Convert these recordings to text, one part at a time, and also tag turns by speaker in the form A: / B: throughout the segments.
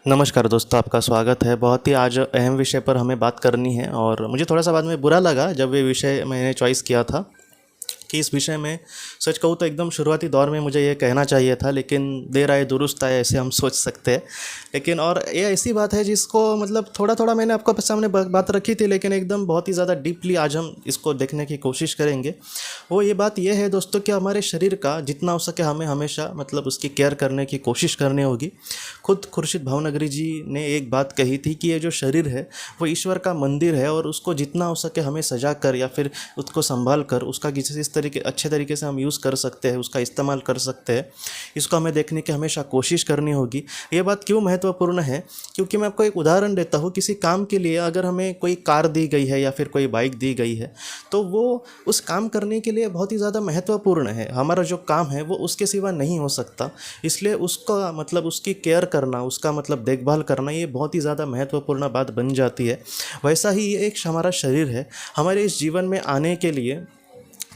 A: नमस्कार दोस्तों, आपका स्वागत है। बहुत ही आज अहम विषय पर हमें बात करनी है और मुझे थोड़ा-सा बाद में बुरा लगा जब ये विषय मैंने चॉइस किया था कि इस विषय में सच कहूँ तो एकदम शुरुआती दौर में मुझे ये कहना चाहिए था, लेकिन देर आए दुरुस्त आए ऐसे हम सोच सकते हैं। लेकिन और ये ऐसी बात है जिसको मतलब थोड़ा-थोड़ा मैंने आपको सामने बात रखी थी, लेकिन एकदम बहुत ही ज़्यादा डीपली आज हम इसको देखने की कोशिश करेंगे। वो ये बात ये है दोस्तों कि हमारे शरीर का जितना हो सके हमें हमेशा मतलब उसकी केयर करने की कोशिश करनी होगी। खुद खुर्शीद भावनगरी जी ने एक बात कही थी कि ये जो शरीर है वो ईश्वर का मंदिर है और उसको जितना हो सके हमें सजा कर या फिर उसको संभाल कर उसका किसी इस तरीके अच्छे तरीके से हम यूज़ कर सकते हैं, उसका इस्तेमाल कर सकते हैं। इसको हमें देखने की हमेशा कोशिश करनी होगी। ये बात क्यों महत्वपूर्ण है? क्योंकि मैं आपको एक उदाहरण देता हूँ। किसी काम के लिए अगर हमें कोई कार दी गई है या फिर कोई बाइक दी गई है, तो वो उस काम करने के लिए बहुत ही ज़्यादा महत्वपूर्ण है। हमारा जो काम है वो उसके सिवा नहीं हो सकता। इसलिए उसका मतलब उसकी केयर करना, उसका मतलब देखभाल करना, ये बहुत ही ज़्यादा महत्वपूर्ण बात बन जाती है। वैसा ही ये एक हमारा शरीर है। हमारे इस जीवन में आने के लिए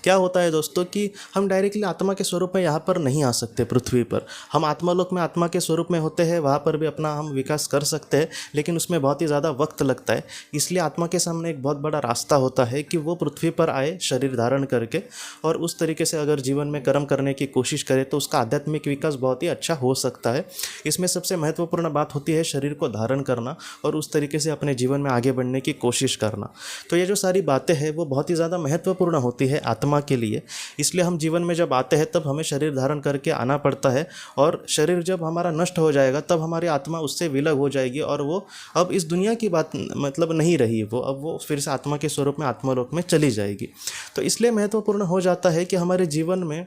A: क्या होता है दोस्तों कि हम डायरेक्टली आत्मा के स्वरूप में यहाँ पर नहीं आ सकते पृथ्वी पर। हम आत्मालोक में आत्मा के स्वरूप में होते हैं, वहाँ पर भी अपना हम विकास कर सकते हैं, लेकिन उसमें बहुत ही ज़्यादा वक्त लगता है। इसलिए आत्मा के सामने एक बहुत बड़ा रास्ता होता है कि वो पृथ्वी पर आए शरीर धारण करके, और उस तरीके से अगर जीवन में कर्म करने की कोशिश करे तो उसका आध्यात्मिक विकास बहुत ही अच्छा हो सकता है। इसमें सबसे महत्वपूर्ण बात होती है शरीर को धारण करना और उस तरीके से अपने जीवन में आगे बढ़ने की कोशिश करना। तो ये जो सारी बातें हैं वो बहुत ही ज़्यादा महत्वपूर्ण होती है आत्मा के लिए। इसलिए हम जीवन में जब आते हैं तब हमें शरीर धारण करके आना पड़ता है, और शरीर जब हमारा नष्ट हो जाएगा तब हमारी आत्मा उससे विलग हो जाएगी और वो अब इस दुनिया की बात मतलब नहीं रही, वो अब वो फिर से आत्मा के स्वरूप में आत्मालोक में चली जाएगी। तो इसलिए महत्वपूर्ण हो जाता है कि हमारे जीवन में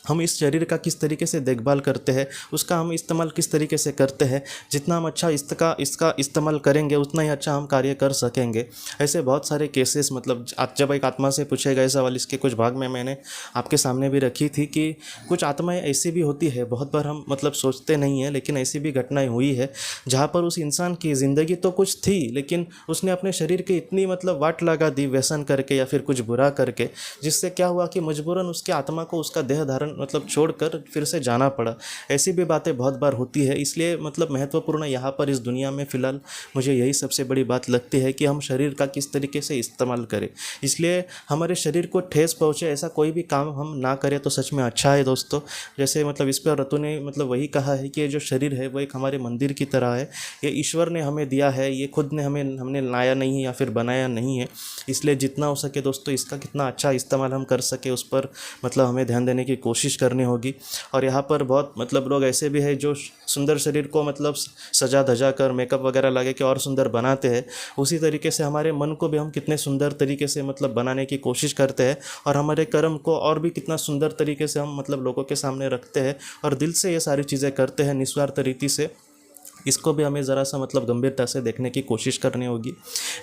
A: हम इस शरीर का किस तरीके से देखभाल करते हैं, उसका हम इस्तेमाल किस तरीके से करते हैं। जितना हम अच्छा इसका इस्तेमाल करेंगे उतना ही अच्छा हम कार्य कर सकेंगे। ऐसे बहुत सारे केसेस मतलब आप जब एक आत्मा से पूछे गए सवाल, इसके कुछ भाग में मैंने आपके सामने भी रखी थी कि कुछ आत्माएं ऐसी भी होती है, बहुत बार हम मतलब सोचते नहीं हैं, लेकिन ऐसी भी घटनाएं हुई है जहाँ पर उस इंसान की ज़िंदगी तो कुछ थी, लेकिन उसने अपने शरीर की इतनी मतलब वाट लगा दी व्यसन करके या फिर कुछ बुरा करके, जिससे क्या हुआ कि मजबूरन उसके आत्मा को उसका देह धारण मतलब छोड़कर फिर से जाना पड़ा। ऐसी भी बातें बहुत बार होती है। इसलिए मतलब महत्वपूर्ण यहाँ पर इस दुनिया में फ़िलहाल मुझे यही सबसे बड़ी बात लगती है कि हम शरीर का किस तरीके से इस्तेमाल करें। इसलिए हमारे शरीर को ठेस पहुँचे ऐसा कोई भी काम हम ना करें तो सच में अच्छा है दोस्तों। जैसे मतलब इस पर रतु ने मतलब वही कहा है कि ये जो शरीर है वो एक हमारे मंदिर की तरह है। ये ईश्वर ने हमें दिया है, ये खुद ने हमने लाया नहीं है या फिर बनाया नहीं है। इसलिए जितना हो सके दोस्तों इसका कितना अच्छा इस्तेमाल हम कर सके उस पर मतलब हमें ध्यान देने की कोशिश करनी होगी। और यहाँ पर बहुत मतलब लोग ऐसे भी हैं जो सुंदर शरीर को मतलब सजा धजा कर मेकअप वगैरह लगा के और सुंदर बनाते हैं। उसी तरीके से हमारे मन को भी हम कितने सुंदर तरीके से मतलब बनाने की कोशिश करते हैं, और हमारे कर्म को और भी कितना सुंदर तरीके से हम मतलब लोगों के सामने रखते हैं और दिल से ये सारी चीज़ें करते हैं निस्वार्थ रीति से। इसको भी हमें ज़रा सा मतलब गंभीरता से देखने की कोशिश करनी होगी।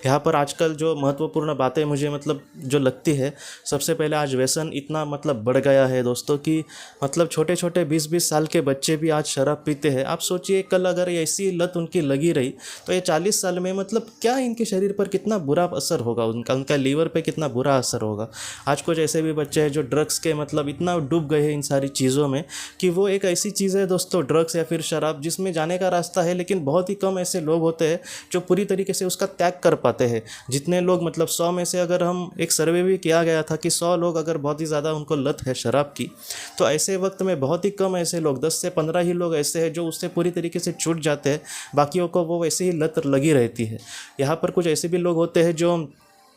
A: यहाँ पर आजकल जो महत्वपूर्ण बातें मुझे मतलब जो लगती है, सबसे पहले आज व्यसन इतना मतलब बढ़ गया है दोस्तों कि मतलब छोटे छोटे 20-20 साल के बच्चे भी आज शराब पीते हैं। आप सोचिए कल अगर ऐसी लत उनकी लगी रही तो ये 40 साल में मतलब क्या इनके शरीर पर कितना बुरा असर होगा, उनका लीवर पर कितना बुरा असर होगा। आज कुछ ऐसे भी बच्चे हैं जो ड्रग्स के मतलब इतना डूब गए हैं इन सारी चीज़ों में कि वो एक ऐसी चीज़ है दोस्तों ड्रग्स या फिर शराब जिसमें जाने का रास्ता है, लेकिन बहुत ही कम ऐसे लोग होते हैं जो पूरी तरीके से उसका त्याग कर पाते हैं। जितने लोग मतलब 100 में से अगर हम एक सर्वे भी किया गया था कि 100 लोग अगर बहुत ही ज़्यादा उनको लत है शराब की, तो ऐसे वक्त में बहुत ही कम ऐसे लोग 10 से 15 ही लोग ऐसे हैं जो उससे पूरी तरीके से छूट जाते हैं, बाकियों को वो वैसे ही लत लगी रहती है। यहाँ पर कुछ ऐसे भी लोग होते हैं जो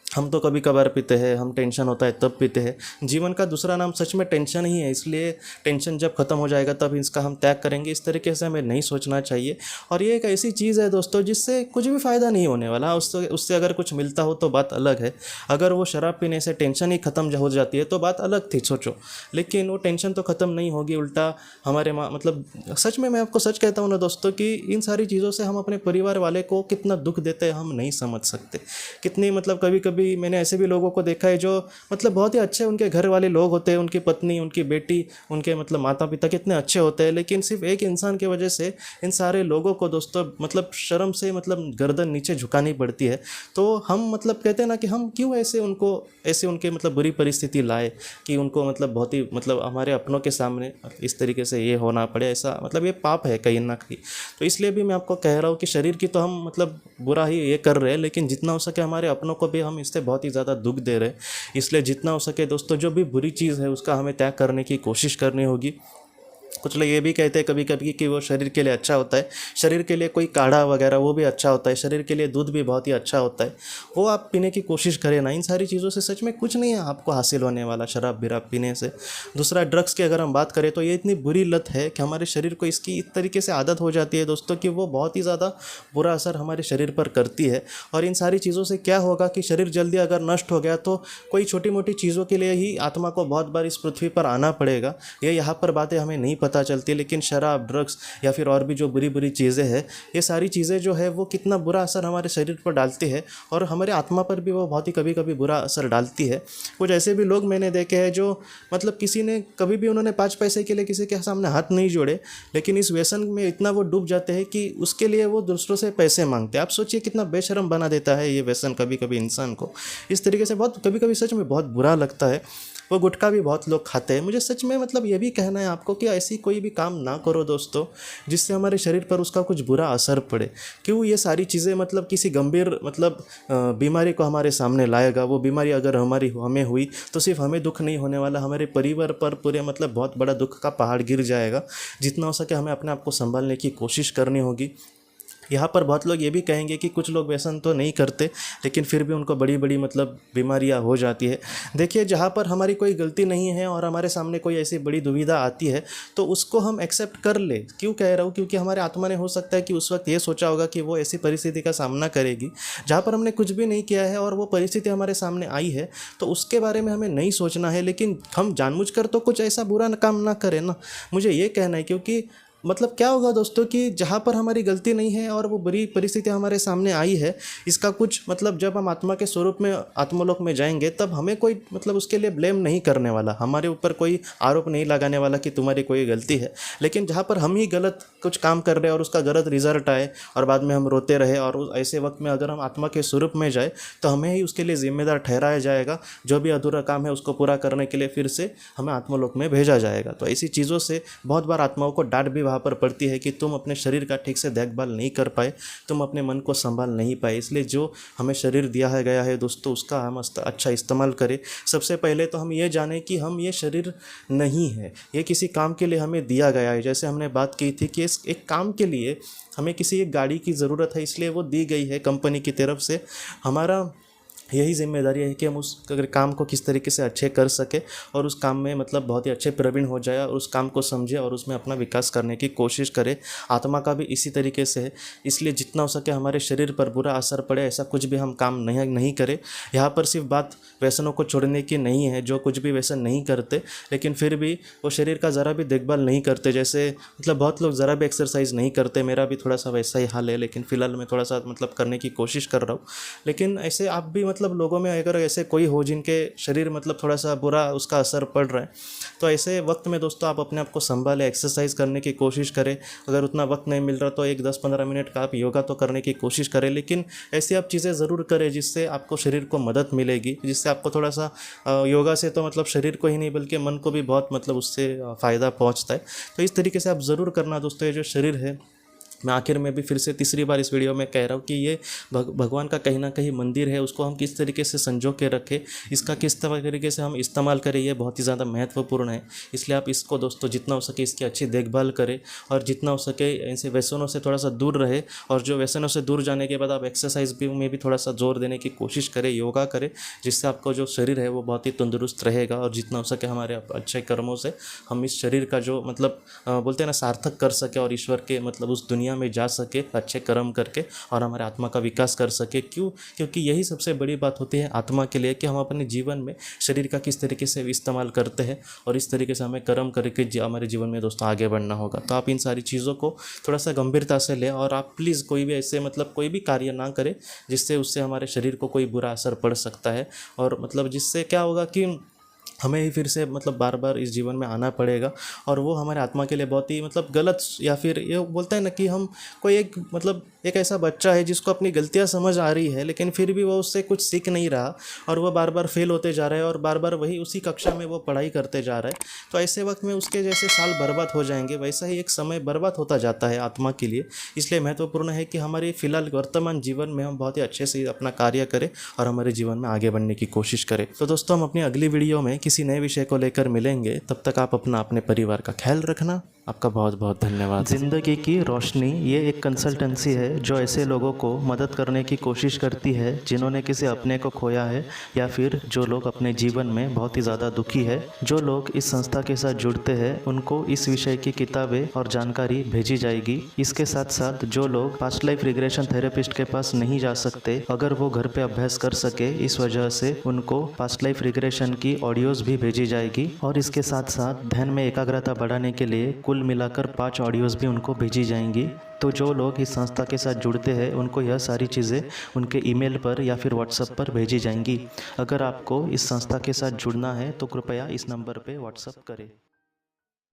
A: हम तो कभी कभार पीते हैं, हम टेंशन होता है तब पीते हैं। जीवन का दूसरा नाम सच में टेंशन ही है, इसलिए टेंशन जब ख़त्म हो जाएगा तब इसका हम त्याग करेंगे। इस तरीके से हमें नहीं सोचना चाहिए। और ये एक ऐसी चीज़ है दोस्तों जिससे कुछ भी फ़ायदा नहीं होने वाला। उससे अगर कुछ मिलता हो तो बात अलग है। अगर वो शराब पीने से टेंशन ही ख़त्म हो जाती है तो बात अलग थी, सोचो। लेकिन वो टेंशन तो ख़त्म नहीं होगी, उल्टा हमारे मतलब सच में मैं आपको सच कहता हूँ ना दोस्तों कि इन सारी चीज़ों से हम अपने परिवार वाले को कितना दुख देते हैं हम नहीं समझ सकते। कितनी मतलब कभी कभी कभी मैंने ऐसे भी लोगों को देखा है जो मतलब बहुत ही अच्छे उनके घर वाले लोग होते हैं, उनकी पत्नी, उनकी बेटी, उनके मतलब माता पिता कितने अच्छे होते हैं, लेकिन सिर्फ एक इंसान की वजह से इन सारे लोगों को दोस्तों मतलब शर्म से मतलब गर्दन नीचे झुकानी पड़ती है। तो हम मतलब कहते हैं ना कि हम क्यों ऐसे उनको ऐसे उनके मतलब बुरी परिस्थिति लाए कि उनको मतलब बहुत ही मतलब हमारे अपनों के सामने इस तरीके से ये होना पड़े, ऐसा मतलब ये पाप है कहीं ना कहीं। तो इसलिए भी मैं आपको कह रहा हूँ कि शरीर की तो हम मतलब बुरा ही ये कर रहे हैं, लेकिन जितना हो सके हमारे अपनों को भी हम इससे बहुत ही ज़्यादा दुख दे रहे हैं। इसलिए जितना हो सके दोस्तों जो भी बुरी चीज़ है उसका हमें त्याग करने की कोशिश करनी होगी। कुछ लोग ये भी कहते हैं कभी कभी कि वो शरीर के लिए अच्छा होता है, शरीर के लिए कोई काढ़ा वगैरह वो भी अच्छा होता है, शरीर के लिए दूध भी बहुत ही अच्छा होता है, वो आप पीने की कोशिश करें ना। इन सारी चीज़ों से सच में कुछ नहीं है आपको हासिल होने वाला शराब बिराब पीने से। दूसरा, ड्रग्स की अगर हम बात करें तो ये इतनी बुरी लत है कि हमारे शरीर को इसकी इस तरीके से आदत हो जाती है दोस्तों कि वो बहुत ही ज़्यादा बुरा असर हमारे शरीर पर करती है। और इन सारी चीज़ों से क्या होगा कि शरीर जल्दी अगर नष्ट हो गया तो कोई छोटी मोटी चीज़ों के लिए ही आत्मा को बहुत बार इस पृथ्वी पर आना पड़ेगा। ये यहाँ पर बातें हमें नहीं पता चलती, लेकिन शराब, ड्रग्स या फिर और भी जो बुरी बुरी चीज़ें हैं, ये सारी चीज़ें जो है वो कितना बुरा असर हमारे शरीर पर डालती है और हमारे आत्मा पर भी वो बहुत ही कभी कभी बुरा असर डालती है। कुछ ऐसे भी लोग मैंने देखे हैं जो मतलब किसी ने कभी भी उन्होंने 5 पैसे के लिए किसी के सामने हाथ नहीं जोड़े, लेकिन इस व्यसन में इतना वो डूब जाते हैं कि उसके लिए वो दूसरों से पैसे मांगते हैं। आप सोचिए कितना बेशर्म बना देता है ये व्यसन कभी कभी इंसान को। इस तरीके से बहुत कभी कभी सच में बहुत बुरा लगता है। वो गुटखा भी बहुत लोग खाते हैं। मुझे सच में मतलब ये भी कहना है आपको कि ऐसी कोई भी काम ना करो दोस्तों जिससे हमारे शरीर पर उसका कुछ बुरा असर पड़े। क्यों ये सारी चीज़ें मतलब किसी गंभीर मतलब बीमारी को हमारे सामने लाएगा। वो बीमारी अगर हमें हुई तो सिर्फ हमें दुख नहीं होने वाला, हमारे परिवार पर पूरे मतलब बहुत बड़ा दुख का पहाड़ गिर जाएगा। जितना हो सके हमें अपने आप को संभालने की कोशिश करनी होगी। यहाँ पर बहुत लोग ये भी कहेंगे कि कुछ लोग व्यसन तो नहीं करते लेकिन फिर भी उनको बड़ी बड़ी मतलब बीमारियाँ हो जाती है। देखिए, जहाँ पर हमारी कोई गलती नहीं है और हमारे सामने कोई ऐसी बड़ी दुविधा आती है तो उसको हम एक्सेप्ट कर ले। क्यों कह रहा हूँ? क्योंकि हमारे आत्मा ने हो सकता है कि उस वक्त ये सोचा होगा कि वो ऐसी परिस्थिति का सामना करेगी जहाँ पर हमने कुछ भी नहीं किया है और वो परिस्थिति हमारे सामने आई है, तो उसके बारे में हमें नहीं सोचना है। लेकिन हम जानबूझकर तो कुछ ऐसा बुरा काम ना करें ना, मुझे ये कहना है। क्योंकि मतलब क्या होगा दोस्तों कि जहाँ पर हमारी गलती नहीं है और वो बुरी परिस्थिति हमारे सामने आई है, इसका कुछ मतलब जब हम आत्मा के स्वरूप में आत्मलोक में जाएंगे तब हमें कोई मतलब उसके लिए ब्लेम नहीं करने वाला, हमारे ऊपर कोई आरोप नहीं लगाने वाला कि तुम्हारी कोई गलती है। लेकिन जहाँ पर हम ही गलत कुछ काम कर रहे हैं और उसका गलत रिजल्ट आए और बाद में हम रोते रहे, और ऐसे वक्त में अगर हम आत्मा के स्वरूप में जाए तो हमें ही उसके लिए जिम्मेदार ठहराया जाएगा। जो भी अधूरा काम है उसको पूरा करने के लिए फिर से हमें आत्मलोक में भेजा जाएगा। तो ऐसी चीज़ों से बहुत बार आत्माओं को डांट भी वहाँ पर पड़ती है कि तुम अपने शरीर का ठीक से देखभाल नहीं कर पाए, तुम अपने मन को संभाल नहीं पाए। इसलिए जो हमें शरीर दिया है गया है दोस्तों उसका हम अच्छा इस्तेमाल करें। सबसे पहले तो हम ये जानें कि हम ये शरीर नहीं है, ये किसी काम के लिए हमें दिया गया है। जैसे हमने बात की थी कि इस एक काम के लिए हमें किसी एक गाड़ी की ज़रूरत है, इसलिए वो दी गई है कंपनी की तरफ से। हमारा यही जिम्मेदारी है कि हम उस अगर काम को किस तरीके से अच्छे कर सके और उस काम में मतलब बहुत ही अच्छे प्रवीण हो जाए और उस काम को समझे और उसमें अपना विकास करने की कोशिश करे। आत्मा का भी इसी तरीके से है। इसलिए जितना हो सके हमारे शरीर पर बुरा असर पड़े ऐसा कुछ भी हम काम नहीं करें। यहाँ पर सिर्फ बात व्यसनों को छोड़ने की नहीं है, जो कुछ भी व्यसन नहीं करते लेकिन फिर भी वो शरीर का ज़रा भी देखभाल नहीं करते। जैसे मतलब बहुत लोग ज़रा भी एक्सरसाइज नहीं करते, मेरा भी थोड़ा सा वैसा ही हाल है, लेकिन फ़िलहाल मैं थोड़ा सा मतलब करने की कोशिश कर रहा हूँ। लेकिन ऐसे आप भी मतलब लोगों में अगर ऐसे कोई हो जिनके शरीर मतलब थोड़ा सा बुरा उसका असर पड़ रहा है, तो ऐसे वक्त में दोस्तों आप अपने आप को संभालें, एक्सरसाइज करने की कोशिश करें। अगर उतना वक्त नहीं मिल रहा तो एक 10-15 मिनट का आप योगा तो करने की कोशिश करें, लेकिन ऐसी आप चीज़ें ज़रूर करें जिससे आपको शरीर को मदद मिलेगी, जिससे आपको थोड़ा सा योगा से तो मतलब शरीर को ही नहीं बल्कि मन को भी बहुत मतलब उससे फ़ायदा पहुँचता है। तो इस तरीके से आप ज़रूर करना दोस्तों। ये जो शरीर है, मैं आखिर में भी फिर से तीसरी बार इस वीडियो में कह रहा हूँ कि ये भगवान का कहीं ना कहीं मंदिर है, उसको हम किस तरीके से संजो के रखें, इसका किस तरीके से हम इस्तेमाल करें, ये बहुत ही ज़्यादा महत्वपूर्ण है। इसलिए आप इसको दोस्तों जितना हो सके इसकी अच्छी देखभाल करें और जितना हो सके ऐसे व्यसनों से थोड़ा सा दूर रहे। और जो व्यसनों से दूर जाने के बाद आप एक्सरसाइज भी में भी थोड़ा सा जोर देने की कोशिश करें, योगा करें, जिससे आपको जो शरीर है वो बहुत ही तंदुरुस्त रहेगा। और जितना हो सके हमारे अच्छे कर्मों से हम इस शरीर का जो मतलब बोलते हैं ना सार्थक कर सके और ईश्वर के मतलब उस दुनिया दुनिया में जा सके अच्छे कर्म करके और हमारे आत्मा का विकास कर सके। क्यों? क्योंकि यही सबसे बड़ी बात होती है आत्मा के लिए कि हम अपने जीवन में शरीर का किस तरीके से इस्तेमाल करते हैं और इस तरीके से हमें कर्म करके हमारे जीवन में दोस्तों आगे बढ़ना होगा। तो आप इन सारी चीज़ों को थोड़ा सा गंभीरता से लें और आप प्लीज़ कोई भी ऐसे कोई भी कार्य ना करें जिससे उससे हमारे शरीर को कोई बुरा असर पड़ सकता है और जिससे क्या होगा कि हमें ही फिर से बार बार इस जीवन में आना पड़ेगा और वो हमारे आत्मा के लिए बहुत ही गलत, या फिर ये बोलते हैं ना कि हम कोई एक ऐसा बच्चा है जिसको अपनी गलतियां समझ आ रही है लेकिन फिर भी वो उससे कुछ सीख नहीं रहा और वो बार बार फेल होते जा रहा है और बार बार वही उसी कक्षा में वो पढ़ाई करते जा रहा है। तो ऐसे वक्त में उसके जैसे साल बर्बाद हो जाएंगे, वैसा ही एक समय बर्बाद होता जाता है आत्मा के लिए। इसलिए महत्वपूर्ण है कि हमारे फिलहाल वर्तमान जीवन में हम बहुत ही अच्छे से अपना कार्य करें और हमारे जीवन में आगे बढ़ने की कोशिश करें। तो दोस्तों हम अपनी अगली वीडियो में किसी नए विषय को लेकर मिलेंगे। तब तक आप अपने परिवार का ख्याल रखना। आपका बहुत बहुत धन्यवाद। जिंदगी की रोशनी ये एक कंसल्टेंसी है जो ऐसे लोगों को मदद करने की कोशिश करती है जिन्होंने किसी अपने को खोया है या फिर जो लोग अपने जीवन में बहुत ही ज़्यादा दुखी है। जो लोग इस संस्था के साथ जुड़ते हैं उनको इस विषय की किताबें और जानकारी भेजी जाएगी। इसके साथ साथ जो लोग पास्ट लाइफ रिग्रेशन थेरेपिस्ट के पास नहीं जा सकते, अगर वो घर पे अभ्यास कर सके, इस वजह से उनको पास्ट लाइफ रिग्रेशन की ऑडियोज भी भेजी जाएगी। और इसके साथ साथ ध्यान में एकाग्रता बढ़ाने के लिए कुल मिलाकर 5 ऑडियोज़ भी उनको भेजी जाएंगी। तो जो लोग इस संस्था के साथ जुड़ते हैं उनको यह सारी चीज़ें उनके ईमेल पर या फिर व्हाट्सएप पर भेजी जाएंगी। अगर आपको इस संस्था के साथ जुड़ना है तो कृपया इस नंबर पे व्हाट्सएप करें।